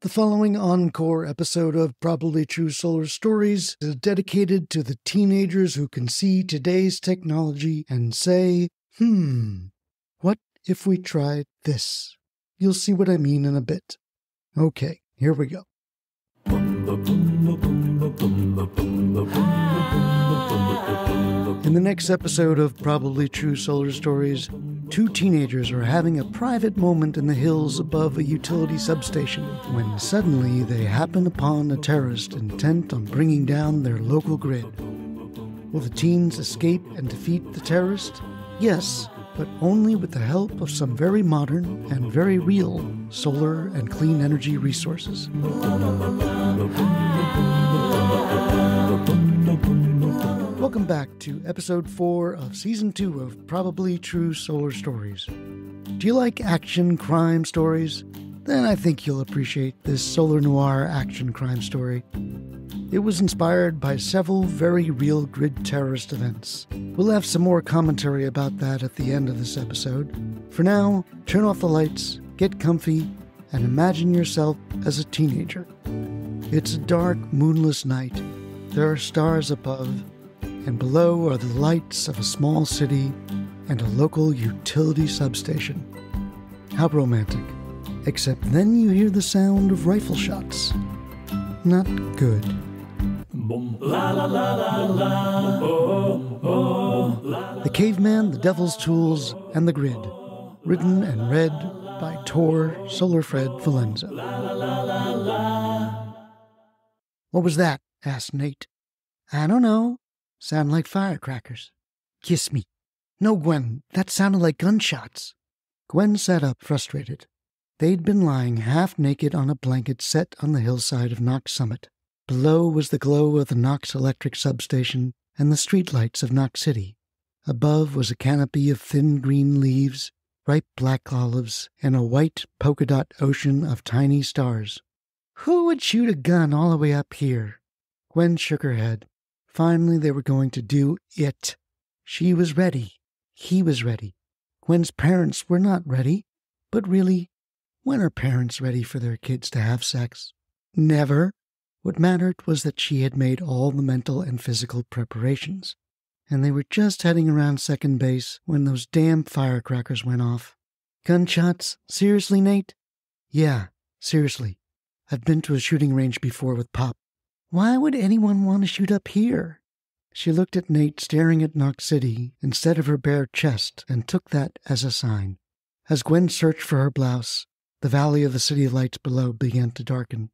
The following Encore episode of Probably True Solar Stories is dedicated to the teenagers who can see today's technology and say, what if we tried this? You'll see what I mean in a bit. Okay, here we go. In the next episode of Probably True Solar Stories, two teenagers are having a private moment in the hills above a utility substation when suddenly they happen upon a terrorist intent on bringing down their local grid. Will the teens escape and defeat the terrorist? Yes, but only with the help of some very modern and very real solar and clean energy resources. Welcome back to episode 4 of season 2 of Probably True Solar Stories. Do you like action crime stories? Then I think you'll appreciate this solar noir action crime story. It was inspired by several very real grid terrorist events. We'll have some more commentary about that at the end of this episode. For now, turn off the lights, get comfy, and imagine yourself as a teenager. It's a dark, moonless night. There are stars above, and below are the lights of a small city and a local utility substation. How romantic. Except then you hear the sound of rifle shots. Not good. The Caveman, the Devil's Tools, and the Grid. Written and read by Tor Solarfred Valenza. What was that? Asked Nate. I don't know. Sound like firecrackers. Kiss me. No, Gwen, that sounded like gunshots. Gwen sat up, frustrated. They'd been lying half naked on a blanket set on the hillside of Knox Summit. Below was the glow of the Knox Electric substation and the streetlights of Knox City. Above was a canopy of thin green leaves, ripe black olives, and a white polka dot ocean of tiny stars. Who would shoot a gun all the way up here? Gwen shook her head. Finally, they were going to do it. She was ready. He was ready. Gwen's parents were not ready. But really, when are parents ready for their kids to have sex? Never. What mattered was that she had made all the mental and physical preparations. And they were just heading around second base when those damn firecrackers went off. Gunshots? Seriously, Nate? Yeah, seriously. I've been to a shooting range before with Pop. Why would anyone want to shoot up here? She looked at Nate staring at Knox City instead of her bare chest and took that as a sign. As Gwen searched for her blouse, the valley of the city lights below began to darken.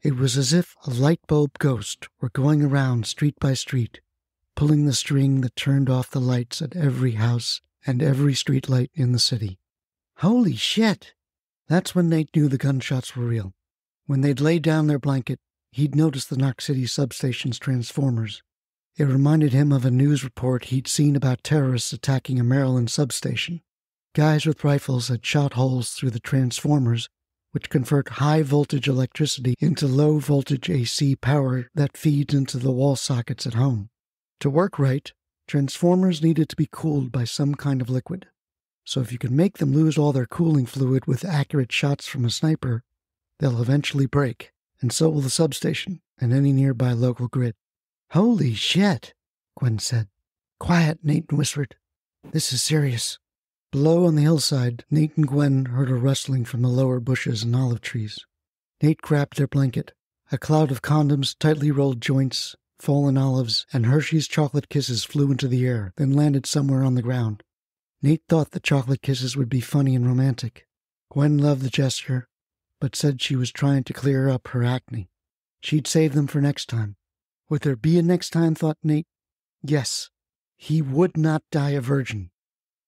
It was as if a light bulb ghost were going around street by street, pulling the string that turned off the lights at every house and every street light in the city. Holy shit! That's when Nate knew the gunshots were real. When they'd laid down their blanket, he'd noticed the Knox City substation's transformers. It reminded him of a news report he'd seen about terrorists attacking a Maryland substation. Guys with rifles had shot holes through the transformers, which convert high-voltage electricity into low-voltage AC power that feeds into the wall sockets at home. To work right, transformers needed to be cooled by some kind of liquid. So if you can make them lose all their cooling fluid with accurate shots from a sniper, they'll eventually break. And so will the substation and any nearby local grid. Holy shit, Gwen said. Quiet, Nate whispered. This is serious. Below on the hillside, Nate and Gwen heard a rustling from the lower bushes and olive trees. Nate grabbed their blanket. A cloud of condoms, tightly rolled joints, fallen olives, and Hershey's chocolate kisses flew into the air, then landed somewhere on the ground. Nate thought the chocolate kisses would be funny and romantic. Gwen loved the gesture, but said she was trying to clear up her acne. She'd save them for next time. Would there be a next time, thought Nate? Yes. He would not die a virgin.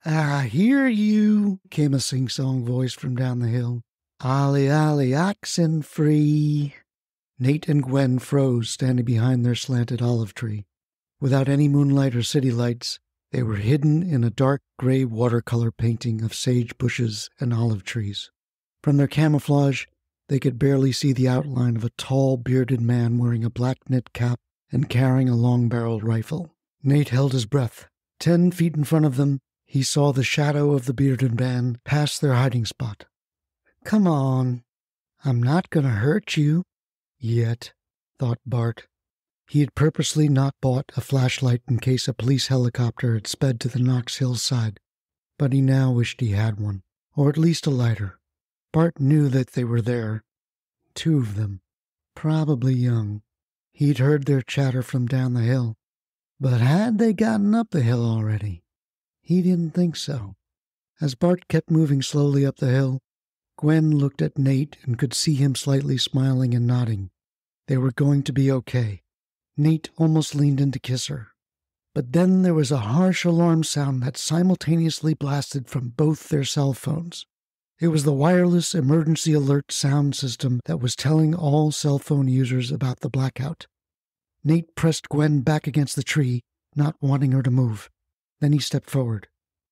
I hear you, came a sing-song voice from down the hill. Ollie, ollie, oxen free. Nate and Gwen froze, standing behind their slanted olive tree. Without any moonlight or city lights, they were hidden in a dark gray watercolor painting of sage bushes and olive trees. From their camouflage, they could barely see the outline of a tall, bearded man wearing a black knit cap and carrying a long-barreled rifle. Nate held his breath. 10 feet in front of them, he saw the shadow of the bearded man pass their hiding spot. Come on. I'm not gonna hurt you. Yet, thought Bart. He had purposely not bought a flashlight in case a police helicopter had sped to the Knox Hill side, but he now wished he had one, or at least a lighter. Bart knew that they were there. 2 of them, probably young. He'd heard their chatter from down the hill. But had they gotten up the hill already? He didn't think so. As Bart kept moving slowly up the hill, Gwen looked at Nate and could see him slightly smiling and nodding. They were going to be okay. Nate almost leaned in to kiss her. But then there was a harsh alarm sound that simultaneously blasted from both their cell phones. It was the wireless emergency alert sound system that was telling all cell phone users about the blackout. Nate pressed Gwen back against the tree, not wanting her to move. Then he stepped forward.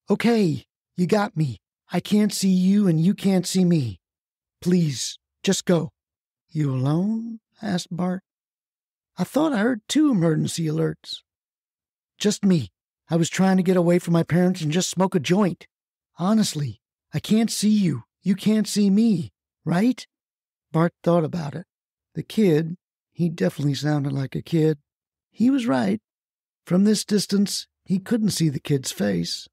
Okay, you got me. I can't see you and you can't see me. Please, just go. You alone? Asked Bart. I thought I heard 2 emergency alerts. Just me. I was trying to get away from my parents and just smoke a joint. Honestly, I can't see you. You can't see me, right? Bart thought about it. The kid, he definitely sounded like a kid. He was right. From this distance, he couldn't see the kid's face.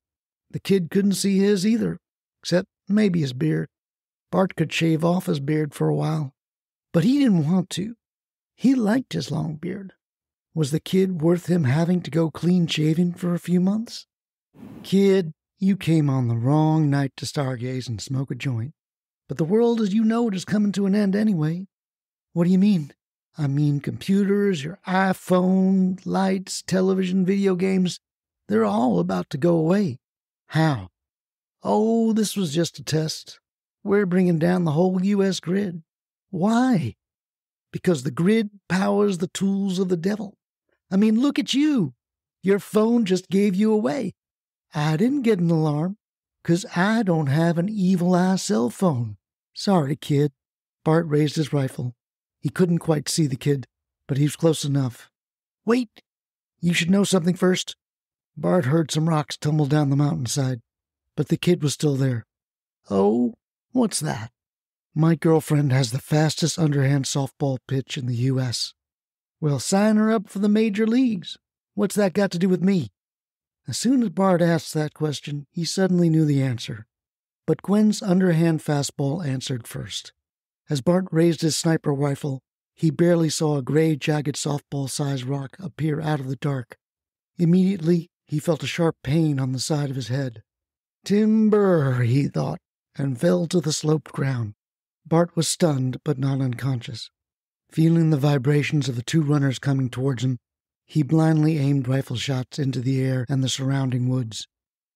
The kid couldn't see his either, except maybe his beard. Bart could shave off his beard for a while, but he didn't want to. He liked his long beard. Was the kid worth him having to go clean-shaven for a few months? Kid, you came on the wrong night to stargaze and smoke a joint. But the world as you know it is coming to an end anyway. What do you mean? I mean computers, your iPhone, lights, television, video games. They're all about to go away. How? Oh, this was just a test. We're bringing down the whole U.S. grid. Why? Because the grid powers the tools of the devil. I mean, look at you. Your phone just gave you away. I didn't get an alarm, 'cause I don't have an evil eye cell phone. Sorry, kid. Bart raised his rifle. He couldn't quite see the kid, but he was close enough. Wait, you should know something first. Bart heard some rocks tumble down the mountainside, but the kid was still there. Oh, what's that? My girlfriend has the fastest underhand softball pitch in the U.S. Well, sign her up for the major leagues. What's that got to do with me? As soon as Bart asked that question, he suddenly knew the answer. But Gwen's underhand fastball answered first. As Bart raised his sniper rifle, he barely saw a gray, jagged softball-sized rock appear out of the dark. Immediately, he felt a sharp pain on the side of his head. Timber, he thought, and fell to the sloped ground. Bart was stunned, but not unconscious. Feeling the vibrations of the 2 runners coming towards him, he blindly aimed rifle shots into the air and the surrounding woods.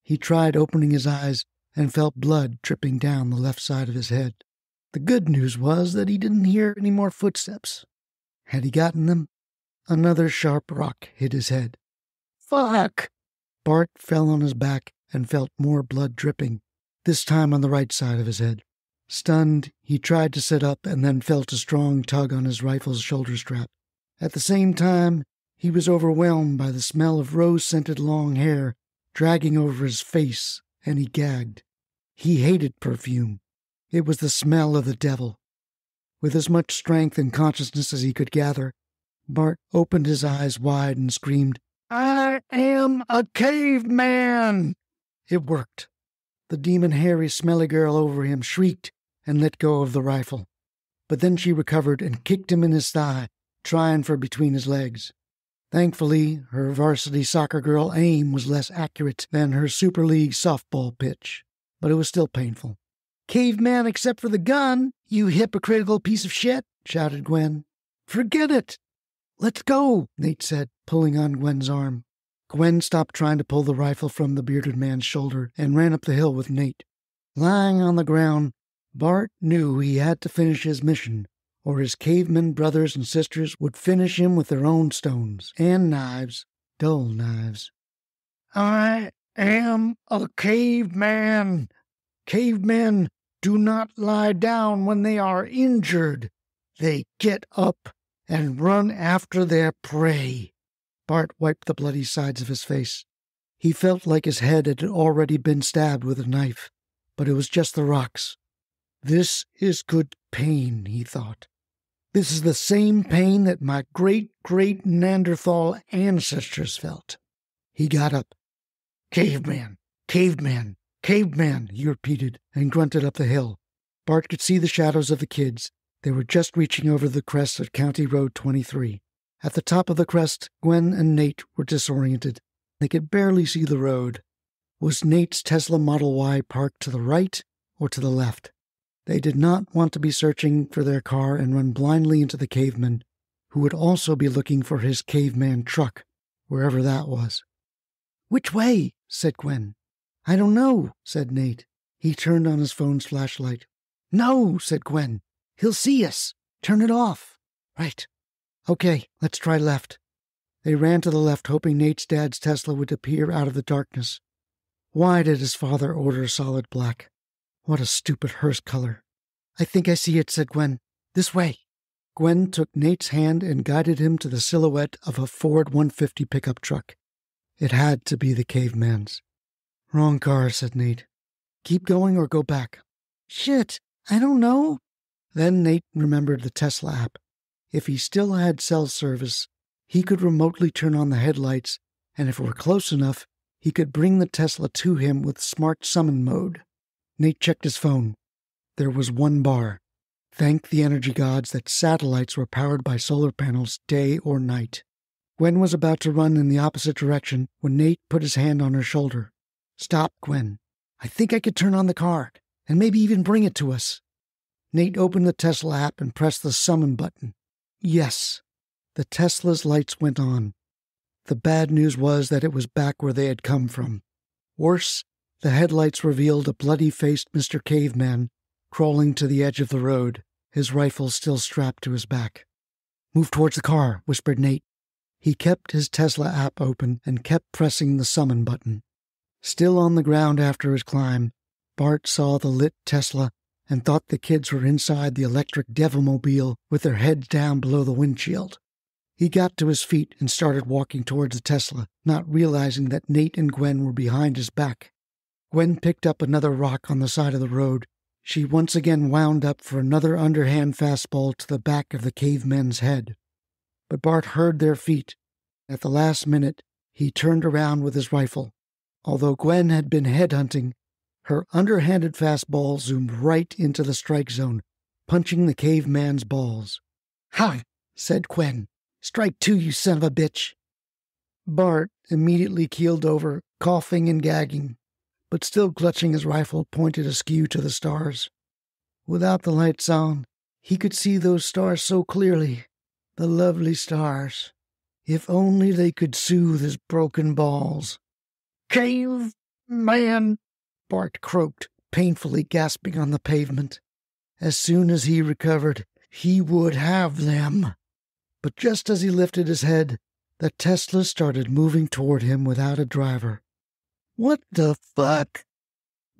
He tried opening his eyes and felt blood dripping down the left side of his head. The good news was that he didn't hear any more footsteps. Had he gotten them? Another sharp rock hit his head. Fuck! Bart fell on his back and felt more blood dripping, this time on the right side of his head. Stunned, he tried to sit up and then felt a strong tug on his rifle's shoulder strap. At the same time, he was overwhelmed by the smell of rose-scented long hair dragging over his face, and he gagged. He hated perfume. It was the smell of the devil. With as much strength and consciousness as he could gather, Bart opened his eyes wide and screamed, I am a caveman! It worked. The demon-hairy, smelly girl over him shrieked and let go of the rifle. But then she recovered and kicked him in his thigh, trying for between his legs. Thankfully, her varsity soccer girl aim was less accurate than her Super League softball pitch, but it was still painful. Caveman except for the gun, you hypocritical piece of shit, shouted Gwen. Forget it. Let's go, Nate said, pulling on Gwen's arm. Gwen stopped trying to pull the rifle from the bearded man's shoulder and ran up the hill with Nate. Lying on the ground, Bart knew he had to finish his mission, or his caveman brothers and sisters would finish him with their own stones and knives, dull knives. I am a caveman. Cavemen do not lie down when they are injured. They get up and run after their prey. Bart wiped the bloody sides of his face. He felt like his head had already been stabbed with a knife, but it was just the rocks. This is good pain, he thought. This is the same pain that my great Neanderthal ancestors felt. He got up. Caveman, caveman, caveman, he repeated and grunted up the hill. Bart could see the shadows of the kids. They were just reaching over the crest of County Road 23. At the top of the crest, Gwen and Nate were disoriented. They could barely see the road. Was Nate's Tesla Model Y parked to the right or to the left? They did not want to be searching for their car and run blindly into the caveman, who would also be looking for his caveman truck, wherever that was. "Which way?" said Gwen. "I don't know," said Nate. He turned on his phone's flashlight. "No," said Gwen. "He'll see us. Turn it off." "Right. Okay, let's try left." They ran to the left, hoping Nate's dad's Tesla would appear out of the darkness. Why did his father order solid black? What a stupid hearse color. "I think I see it," said Gwen. "This way." Gwen took Nate's hand and guided him to the silhouette of a Ford 150 pickup truck. It had to be the caveman's. "Wrong car," said Nate. "Keep going or go back?" "Shit, I don't know." Then Nate remembered the Tesla app. If he still had cell service, he could remotely turn on the headlights, and if it were close enough, he could bring the Tesla to him with smart summon mode. Nate checked his phone. There was one bar. Thank the energy gods that satellites were powered by solar panels day or night. Gwen was about to run in the opposite direction when Nate put his hand on her shoulder. "Stop, Gwen. I think I could turn on the car, and maybe even bring it to us." Nate opened the Tesla app and pressed the summon button. Yes. The Tesla's lights went on. The bad news was that it was back where they had come from. Worse, the headlights revealed a bloody-faced Mr. Caveman crawling to the edge of the road, his rifle still strapped to his back. "Move towards the car," whispered Nate. He kept his Tesla app open and kept pressing the summon button. Still on the ground after his climb, Bart saw the lit Tesla and thought the kids were inside the electric Devilmobile with their heads down below the windshield. He got to his feet and started walking towards the Tesla, not realizing that Nate and Gwen were behind his back. Gwen picked up another rock on the side of the road. She once again wound up for another underhand fastball to the back of the caveman's head. But Bart heard their feet. At the last minute, he turned around with his rifle. Although Gwen had been headhunting, her underhanded fastball zoomed right into the strike zone, punching the caveman's balls. "Ha!" said Gwen. "Strike two, you son of a bitch." Bart immediately keeled over, coughing and gagging, but still clutching his rifle pointed askew to the stars. Without the lights on, he could see those stars so clearly, the lovely stars. If only they could soothe his broken balls. "Caveman!" Bart croaked, painfully gasping on the pavement. As soon as he recovered, he would have them. But just as he lifted his head, the Tesla started moving toward him without a driver. What the fuck?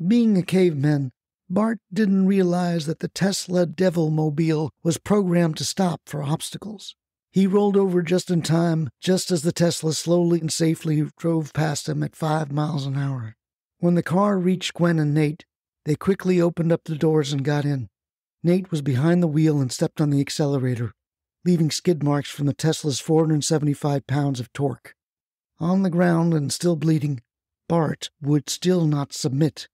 Being a caveman, Bart didn't realize that the Tesla Devilmobile was programmed to stop for obstacles. He rolled over just in time, just as the Tesla slowly and safely drove past him at 5 miles an hour. When the car reached Gwen and Nate, they quickly opened up the doors and got in. Nate was behind the wheel and stepped on the accelerator, leaving skid marks from the Tesla's 475 pounds of torque. On the ground and still bleeding, Bart would still not submit.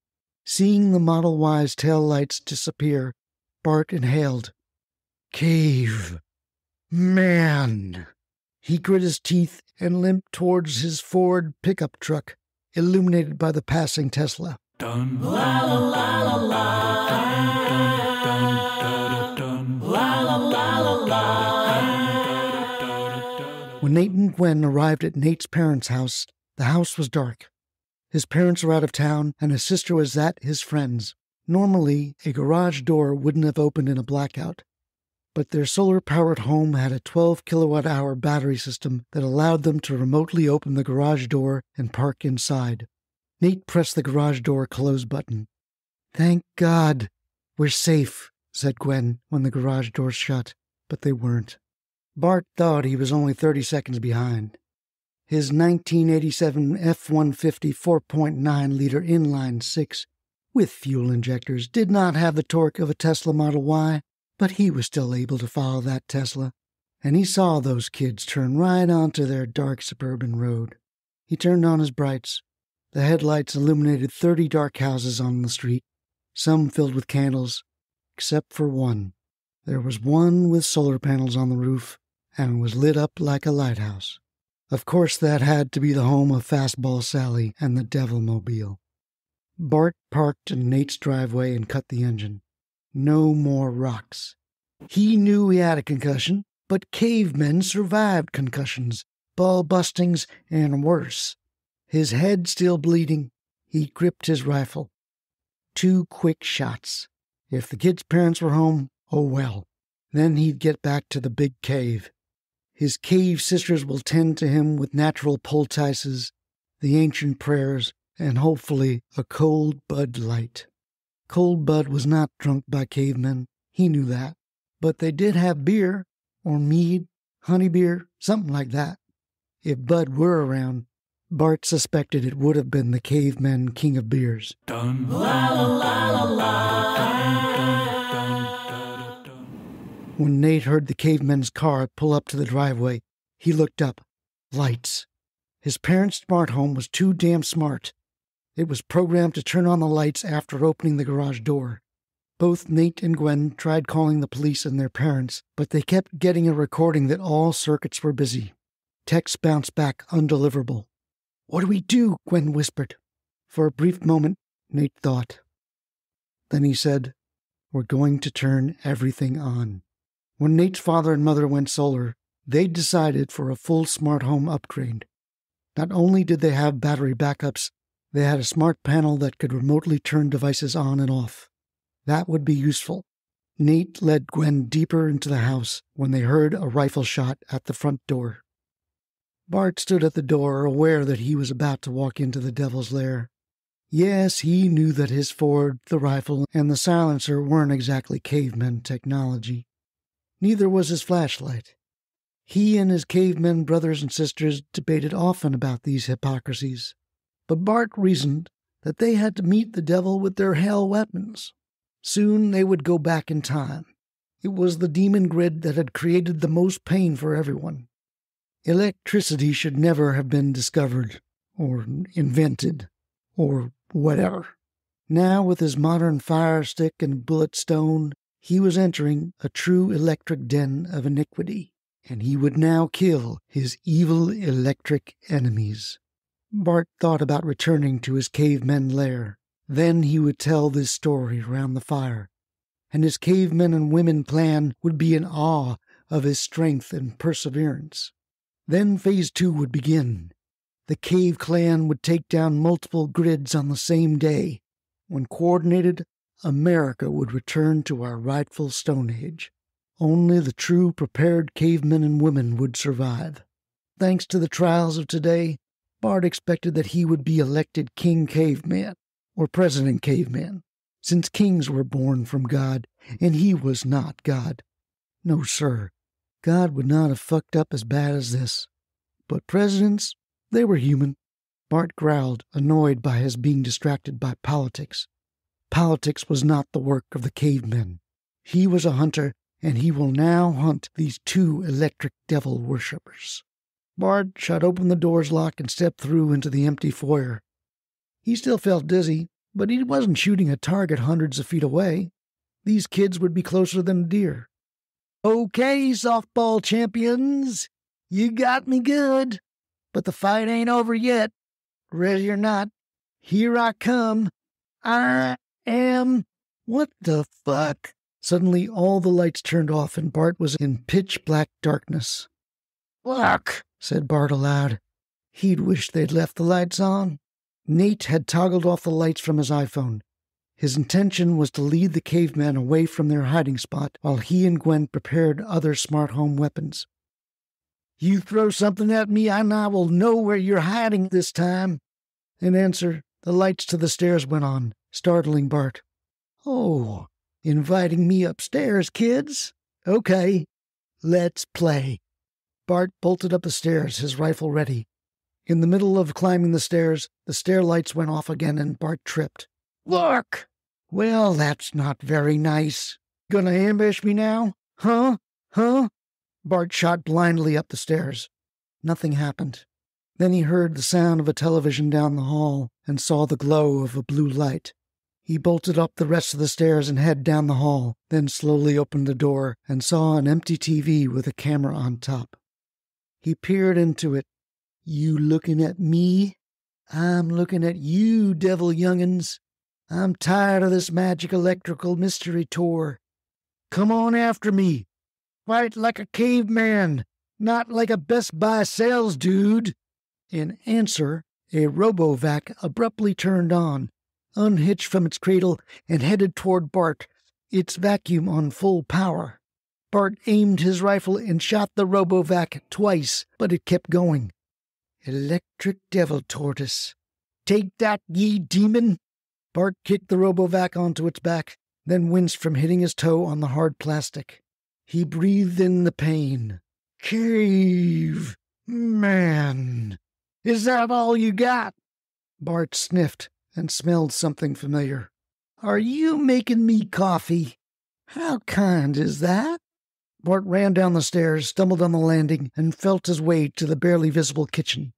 Seeing the Model Y's taillights disappear, Bart inhaled. "Cave. Man." He grit his teeth and limped towards his Ford pickup truck, illuminated by the passing Tesla. Dun, la, la, la, la, la. Dun, dun, dun, dun, dun. La, la, la, la, la. When Nate and Gwen arrived at Nate's parents' house, the house was dark. His parents were out of town, and his sister was at his friend's. Normally, a garage door wouldn't have opened in a blackout, but their solar-powered home had a 12-kilowatt-hour battery system that allowed them to remotely open the garage door and park inside. Nate pressed the garage door close button. "Thank God, we're safe," said Gwen when the garage door shut, but they weren't. Bart thought he was only 30 seconds behind. His 1987 F-150 4.9-liter inline-six with fuel injectors, did not have the torque of a Tesla Model Y, but he was still able to follow that Tesla, and he saw those kids turn right onto their dark suburban road. He turned on his brights. The headlights illuminated 30 dark houses on the street, some filled with candles, except for one. There was one with solar panels on the roof, and was lit up like a lighthouse. Of course, that had to be the home of Fastball Sally and the Devilmobile. Bart parked in Nate's driveway and cut the engine. No more rocks. He knew he had a concussion, but cavemen survived concussions, ball bustings, and worse. His head still bleeding, he gripped his rifle. 2 quick shots. If the kids' parents were home, oh well. Then he'd get back to the big cave. His cave sisters will tend to him with natural poultices, the ancient prayers, and hopefully a cold Bud Light. Cold Bud was not drunk by cavemen, he knew that. But they did have beer, or mead, honey beer, something like that. If Bud were around, Bart suspected it would have been the caveman king of beers. Dun, la, la, la, la, la. Dun, dun, dun, dun. When Nate heard the caveman's car pull up to the driveway, he looked up. Lights. His parents' smart home was too damn smart. It was programmed to turn on the lights after opening the garage door. Both Nate and Gwen tried calling the police and their parents, but they kept getting a recording that all circuits were busy. Text bounced back undeliverable. What do we do? Gwen whispered. For a brief moment, Nate thought. Then he said, we're going to turn everything on. When Nate's father and mother went solar, they decided for a full smart home upgrade. Not only did they have battery backups, they had a smart panel that could remotely turn devices on and off. That would be useful. Nate led Gwen deeper into the house when they heard a rifle shot at the front door. Bart stood at the door, aware that he was about to walk into the Devil's Lair. Yes, he knew that his Ford, the rifle, and the silencer weren't exactly caveman technology. Neither was his flashlight. He and his cavemen brothers and sisters debated often about these hypocrisies, but Bart reasoned that they had to meet the devil with their hell weapons. Soon they would go back in time. It was the demon grid that had created the most pain for everyone. Electricity should never have been discovered, or invented, or whatever. Now, with his modern fire stick and bullet stone, he was entering a true electric den of iniquity, and he would now kill his evil electric enemies. Bart thought about returning to his cavemen lair. Then he would tell this story around the fire, and his cavemen and women clan would be in awe of his strength and perseverance. Then Phase 2 would begin. The cave clan would take down multiple grids on the same day. When coordinated, America would return to our rightful Stone Age. Only the true prepared cavemen and women would survive. Thanks to the trials of today, Bart expected that he would be elected King Caveman, or President Caveman, since kings were born from God, and he was not God. No, sir, God would not have fucked up as bad as this. But presidents, they were human. Bart growled, annoyed by his being distracted by politics. Politics was not the work of the cavemen. He was a hunter, and he will now hunt these 2 electric devil worshippers. Bart shut open the door's lock and stepped through into the empty foyer. He still felt dizzy, but he wasn't shooting a target hundreds of feet away. These kids would be closer than deer. Okay, softball champions, you got me good, but the fight ain't over yet. Ready or not, here I come. I am... What the fuck? Suddenly, all the lights turned off and Bart was in pitch-black darkness. Fuck, said Bart aloud. He'd wished they'd left the lights on. Nate had toggled off the lights from his iPhone. His intention was to lead the cavemen away from their hiding spot while he and Gwen prepared other smart home weapons. You throw something at me and I will know where you're hiding this time. In answer, the lights to the stairs went on, startling Bart. Oh, inviting me upstairs, kids? Okay, let's play. Bart bolted up the stairs, his rifle ready. In the middle of climbing the stairs, the stair lights went off again and Bart tripped. Look! Well, that's not very nice. Gonna ambush me now? Huh? Bart shot blindly up the stairs. Nothing happened. Then he heard the sound of a television down the hall and saw the glow of a blue light. He bolted up the rest of the stairs and headed down the hall, then slowly opened the door and saw an empty TV with a camera on top. He peered into it. You looking at me? I'm looking at you, devil young'uns. I'm tired of this magic electrical mystery tour. Come on after me. Fight like a caveman, not like a Best Buy sales dude. In answer, a robo-vac abruptly turned on, unhitched from its cradle and headed toward Bart, its vacuum on full power. Bart aimed his rifle and shot the robo-vac twice, but it kept going. Electric devil tortoise. Take that, ye demon! Bart kicked the robo-vac onto its back, then winced from hitting his toe on the hard plastic. He breathed in the pain. Caveman! Is that all you got? Bart sniffed and smelled something familiar. Are you making me coffee? How kind is that? Bart ran down the stairs, stumbled on the landing, and felt his way to the barely visible kitchen.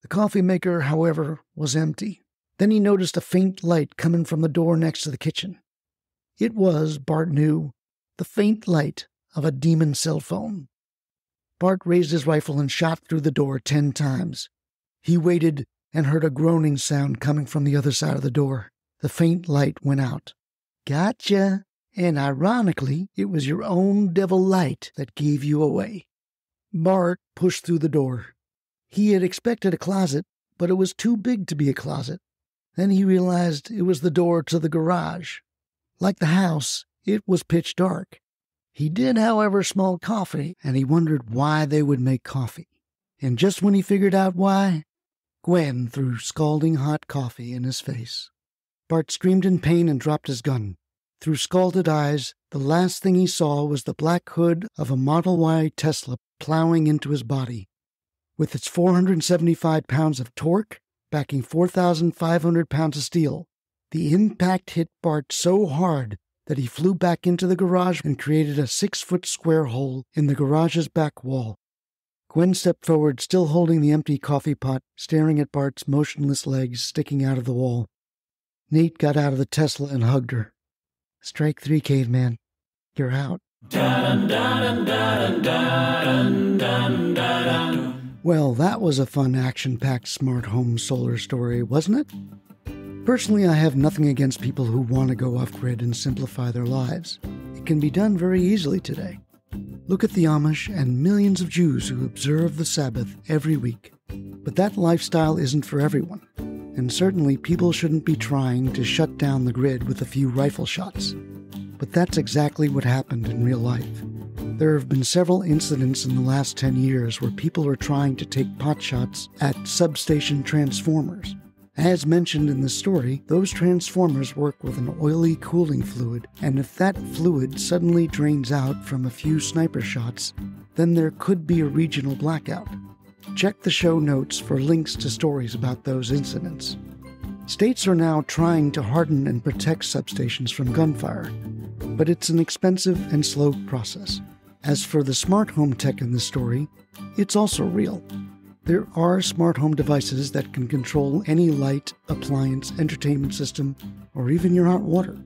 The coffee maker, however, was empty. Then he noticed a faint light coming from the door next to the kitchen. It was, Bart knew, the faint light of a demon cell phone. Bart raised his rifle and shot through the door 10 times. He waited and heard a groaning sound coming from the other side of the door. The faint light went out. Gotcha! And ironically, it was your own devil light that gave you away. Bart pushed through the door. He had expected a closet, but it was too big to be a closet. Then he realized it was the door to the garage. Like the house, it was pitch dark. He did, however, smell coffee, and he wondered why they would make coffee. And just when he figured out why, Gwen threw scalding hot coffee in his face. Bart screamed in pain and dropped his gun. Through scalded eyes, the last thing he saw was the black hood of a Model Y Tesla plowing into his body. With its 475 pounds of torque, backing 4,500 pounds of steel, the impact hit Bart so hard that he flew back into the garage and created a 6-foot square hole in the garage's back wall. Gwen stepped forward, still holding the empty coffee pot, staring at Bart's motionless legs sticking out of the wall. Nate got out of the Tesla and hugged her. Strike 3, caveman. You're out. Well, that was a fun, action-packed smart home solar story, wasn't it? Personally, I have nothing against people who want to go off-grid and simplify their lives. It can be done very easily today. Look at the Amish and millions of Jews who observe the Sabbath every week. But that lifestyle isn't for everyone. And certainly people shouldn't be trying to shut down the grid with a few rifle shots. But that's exactly what happened in real life. There have been several incidents in the last 10 years where people are trying to take pot shots at substation transformers. As mentioned in the story, those transformers work with an oily cooling fluid, and if that fluid suddenly drains out from a few sniper shots, then there could be a regional blackout. Check the show notes for links to stories about those incidents. States are now trying to harden and protect substations from gunfire, but it's an expensive and slow process. As for the smart home tech in this story, it's also real. There are smart home devices that can control any light, appliance, entertainment system, or even your hot water.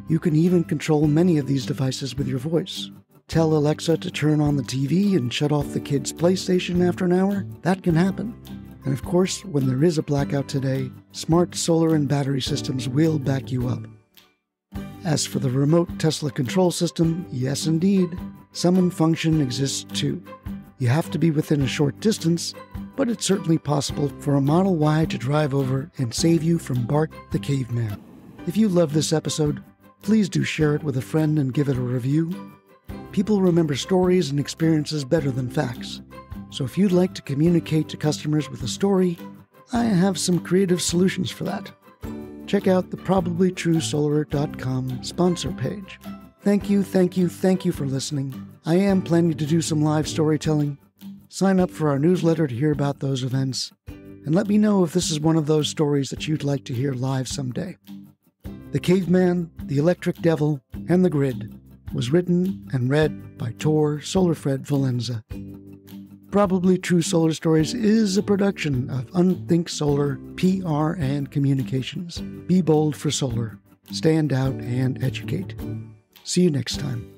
You can even control many of these devices with your voice. Tell Alexa to turn on the TV and shut off the kids' PlayStation after an hour. That can happen. And of course, when there is a blackout today, smart solar and battery systems will back you up. As for the remote Tesla control system, yes indeed, summon function exists too. You have to be within a short distance, but it's certainly possible for a Model Y to drive over and save you from Bart the Caveman. If you love this episode, please do share it with a friend and give it a review. People remember stories and experiences better than facts. So if you'd like to communicate to customers with a story, I have some creative solutions for that. Check out the probablytruesolar.com sponsor page. Thank you for listening. I am planning to do some live storytelling. Sign up for our newsletter to hear about those events, and let me know if this is one of those stories that you'd like to hear live someday. The Caveman, The Electric Devil, and The Grid was written and read by Tor Solarfred Valenza. Probably True Solar Stories is a production of Unthink Solar, PR, and Communications. Be bold for solar. Stand out and educate. See you next time.